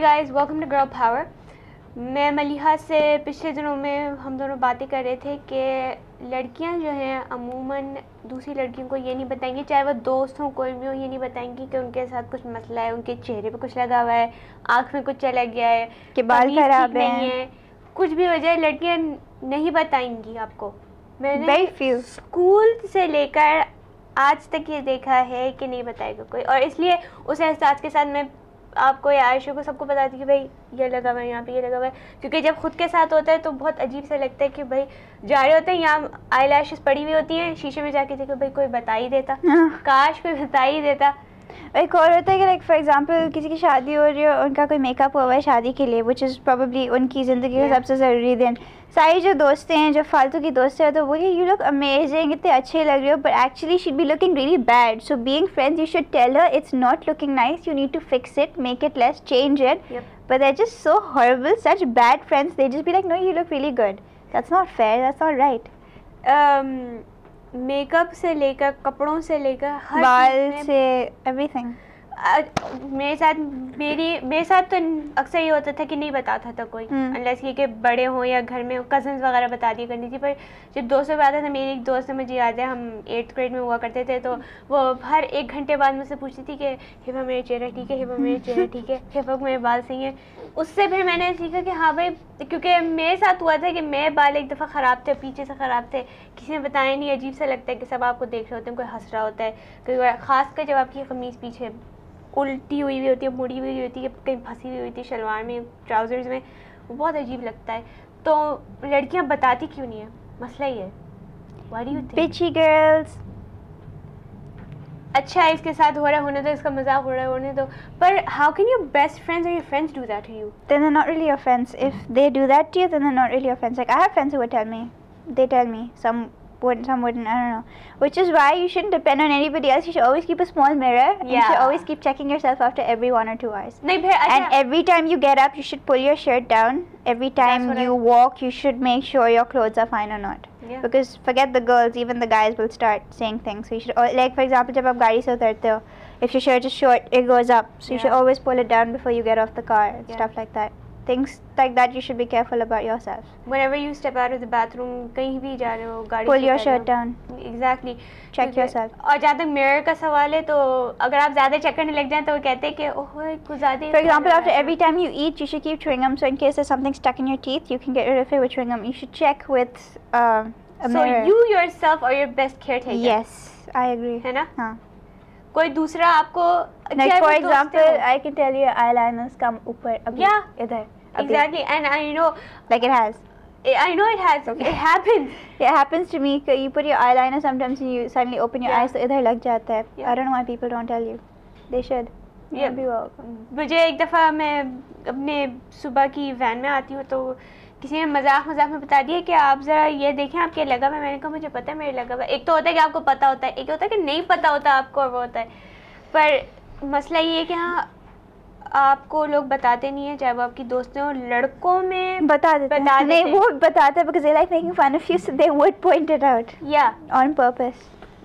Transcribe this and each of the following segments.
Guys, welcome to Girl Power. मैं मलिहा से पिछले दिनों में हम दोनों बातें कर रहे थे कि लड़कियां जो हैं अमूमन दूसरी लड़कियों को ये नहीं बताएंगी, चाहे वो दोस्त हों कोई भी हो, ये नहीं बताएंगी कि उनके साथ कुछ मसला है, उनके चेहरे पे कुछ लगा हुआ है, आँख में कुछ चला गया है, कि बाल खराब नहीं है, कुछ भी हो जाए, लड़कियाँ नहीं बताएंगी आपको। मैंने स्कूल से लेकर आज तक ये देखा है कि नहीं बताएगा कोई, और इसलिए उस एहसास के साथ मैं आपको या आयशा को सबको बताती कि भाई ये लगा हुआ है, यहाँ पे ये लगा हुआ है, क्योंकि जब खुद के साथ होता है तो बहुत अजीब सा लगता है कि भाई जा रहे होते हैं, यहाँ आई लैशेस पड़ी हुई होती हैं, शीशे में जाके देखो भाई कोई बता ही देता, काश कोई बता ही देता। एक और होता है कि लाइक फॉर एग्जांपल किसी की शादी हो रही है, उनका कोई मेकअप हुआ है शादी के लिए, विच इज़ प्रोबेबली उनकी ज़िंदगी का सबसे ज़रूरी दिन। सारी जो दोस्तें हैं, जो फालतू की दोस्तें हैं, तो बोलिए यू लुक अमेजिंग, इतने अच्छे लग रहे हो, but actually she be looking really bad. So being friends you should tell her it's not looking nice, you need to fix it, make it less, change it. But they're just so horrible, such bad friends. They just be like, no, you look really good. That's not fair, that's not right. Makeup से लेकर कपड़ों से लेकर हर बाल से everything. मेरे साथ तो अक्सर ये होता था कि नहीं बताता था कोई, अनलेस ये कि बड़े हों या घर में कज़न्स वगैरह बता दिया करनी थी। पर जब दोस्तों पे आता था, मेरी एक दोस्त है, मुझे याद है हम 8th ग्रेड में हुआ करते थे, तो वो हर 1 घंटे बाद मुझसे पूछती थी कि हिबा मेरा चेहरा ठीक है, हिबा मेरा चेहरा ठीक है, हिबा मेरे बाल सही हैं। उससे फिर मैंने सीखा कि हाँ भाई, क्योंकि मेरे साथ हुआ था कि मेरे बाल एक दफ़ा ख़राब थे, पीछे से ख़राब थे, किसी ने बताया नहीं। अजीब सा लगता है कि सब आपको देख रहे होते हैं, कोई हंस रहा होता है, कोई ख़ासकर जब आपकी कमीज़ पीछे उल्टी हुई होती है, मुड़ी हुई होती है, कहीं फंसी हुई होती है शलवार में, ट्राउज़र्स में, वो बहुत अजीब लगता है। तो लड़कियां बताती क्यों नहीं है, मसला ही है। What do you think? Bitchy girls. अच्छा है, इसके साथ हो रहा है होने दो, इसका मजाक हो रहा है होने दो, पर how can your best friends or your friends do that to you? Then they're not really your friends. If they do that to you, then they're not really your friends. Like I have friends who would tell me, they tell me, some wouldn't, I don't know. Which is why you shouldn't depend on anybody else. You should always keep a small mirror. And you should always keep checking yourself after every 1 or 2 hours. And every time you get up, you should pull your shirt down. Every time you walk, you should make sure your clothes are fine or not. Because forget the girls, even the guys will start saying things. So you should, like for example, जब आप गाड़ी से उतरते हो, if your shirt is short, it goes up. So you should always pull it down before you get off the car. Stuff like that. Things like that, you should be careful about yourself. Whenever you step out of the bathroom, कहीं भी जा रहे हो, गाड़ी pull your shirt down. Exactly. Check yourself. और जहाँ तक mirror का सवाल है, तो अगर आप ज़्यादा चेक करने लग जाएं तो वो कहते हैं कि ओह कुछ ज़्यादा। For example, after every time you eat, you should keep chewing gum. So in case there's something stuck in your teeth, you can get rid of it with chewing gum. You should check with a mirror. So you yourself are your best caretaker. Yes, I agree. है ना? हाँ. कोई दूसरा आपको, like for example, I can tell you eyeliners come ऊपर अभी इधर. Exactly, and I know, like it has. I know it has. Okay. It happens. It happens to me. You put your eyeliner sometimes, and you suddenly open your eyes, तो इधर लग जाता है. I don't know why people don't tell you. They should. मुझे एक दफ़ा मैं अपने सुबह की वैन में आती हूँ, तो किसी ने मजाक में बता दिया कि आप ज़रा ये देखें आपके लगा हुआ है। मैंने कहा मुझे पता है मेरे लगा हुआ है। एक तो होता है कि आपको पता होता है, एक होता है कि नहीं पता होता आपको, और वो होता है। पर मसला ये है कि हाँ, आपको लोग बताते नहीं है, चाहे वो आपकी दोस्तें हो। लड़कों में बता देते हैं। नहीं, वो बताते हैं because they like making fun of you, so they would point it out. Yeah. On purpose.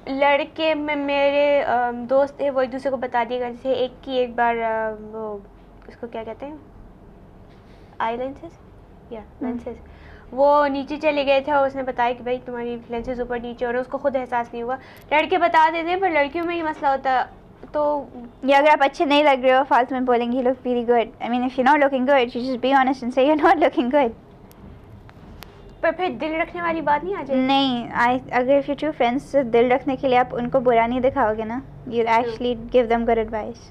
लड़के में मेरे दोस्त है, वो एक दूसरे को बता दिया करते थे। एक की एक बार वो उसको क्या कहते हैं, आई लेंसेज या लेंसेज, वो नीचे चले गए थे और उसने बताया कि भाई तुम्हारी लेंसेज ऊपर नीचे, और उसको खुद एहसास नहीं हुआ। लड़के बता देते हैं, पर लड़कियों में ये मसला होता है। तो ये अगर आप अच्छे नहीं लग रहे हो, फालतू में बोलेंगे you look really good. I mean, if you're not looking good, you just be honest and say you're not looking good. पर फिर दिल रखने वाली बात नहीं आ जाएगी। नहीं, अगर if you're true friends, दिल रखने के लिए आप उनको बुरा नहीं दिखाओगे ना. You'll actually give them good advice.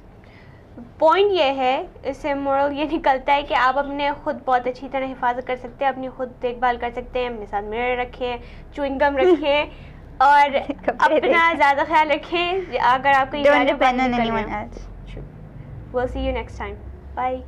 Point ये है, इससे मोरल ये निकलता है कि आप अपने खुद बहुत अच्छी तरह हिफाजत कर सकते हैं, अपनी खुद देखभाल कर सकते हैं। अपने साथ मिरर रखें, च्युइंग गम रखें, और अपना ज़्यादा ख्याल रखें। अगर आपको Don't depend on anyone else. We'll see you next time. Bye.